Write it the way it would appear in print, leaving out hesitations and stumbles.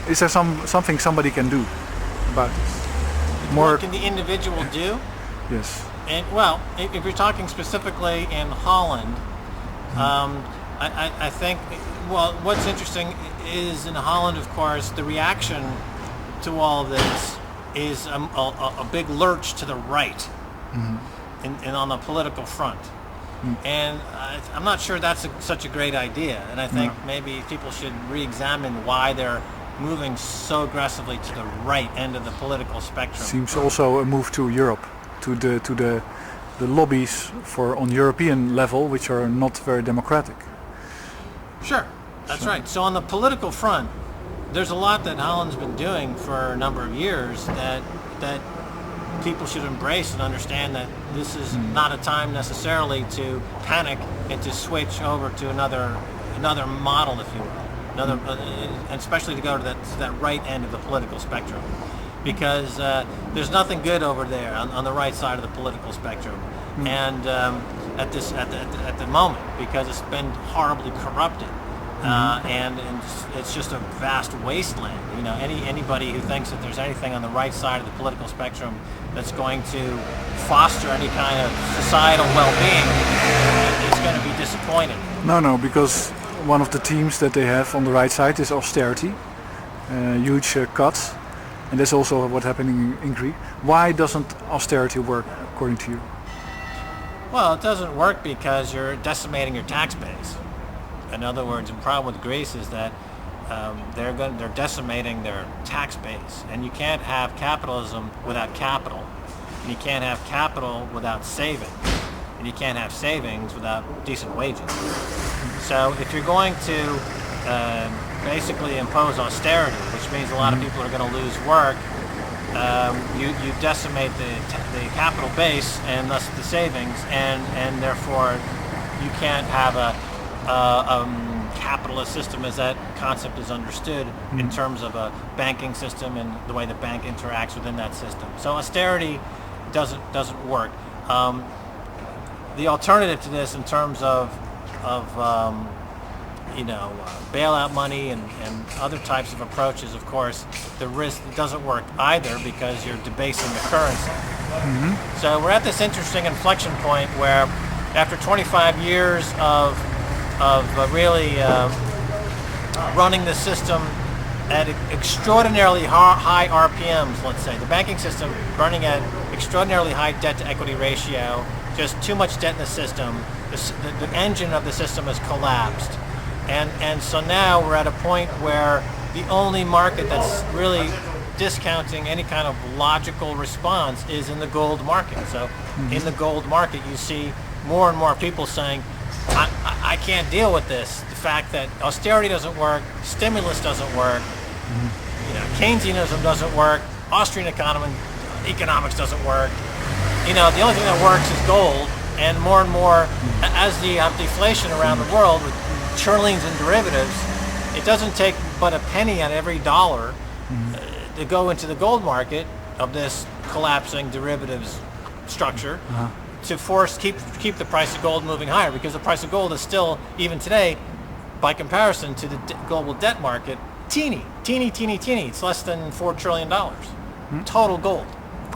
Is there something somebody can do about this? More. What can the individual do? Yes. And well, if you're talking specifically in Holland, I think, well, what's interesting is in Holland, of course, the reaction to all of this is a big lurch to the right in on the political front. And I'm not sure that's such a great idea. And I think maybe people should re-examine why they're moving so aggressively to the right end of the political spectrum. Seems also a move to Europe, to the lobbies for on European level, which are not very democratic. Sure, that's right. So on the political front, there's a lot that Holland's been doing for a number of years that people should embrace and understand that this is not a time necessarily to panic and to switch over to another model, if you will, and especially to go to that right end of the political spectrum, because there's nothing good over there on the right side of the political spectrum, and at the moment, because it's been horribly corrupted. And it's just a vast wasteland. You know, anybody who thinks that there's anything on the right side of the political spectrum that's going to foster any kind of societal well-being is going to be disappointed. No, because one of the themes that they have on the right side is austerity, huge cuts, and that's also what's happening in Greece. Why doesn't austerity work, according to you? Well, it doesn't work because you're decimating your tax base. In other words, the problem with Greece is that they're decimating their tax base, and you can't have capitalism without capital, and you can't have capital without savings, and you can't have savings without decent wages. So if you're going to basically impose austerity, which means a lot of people are going to lose work, you decimate the capital base and thus the savings, and therefore you can't have a capitalist system as that concept is understood in terms of a banking system and the way the bank interacts within that system. So austerity doesn't work. The alternative to this in terms of bailout money and other types of approaches, of course, the risk doesn't work either because you're debasing the currency. So we're at this interesting inflection point where after 25 years of really running the system at extraordinarily high RPMs, let's say. The banking system running at extraordinarily high debt-to-equity ratio, just too much debt in the system. The engine of the system has collapsed. And so now we're at a point where the only market that's really discounting any kind of logical response is in the gold market. So in the gold market, you see more and more people saying, I can't deal with this. The fact that austerity doesn't work, stimulus doesn't work, Keynesianism doesn't work, Austrian economics doesn't work. The only thing that works is gold, and more, as the deflation around the world with trillions in derivatives, it doesn't take but a penny on every dollar to go into the gold market of this collapsing derivatives structure. To keep the price of gold moving higher, because the price of gold is still, even today, by comparison to the global debt market, teeny. It's less than $4 trillion total gold.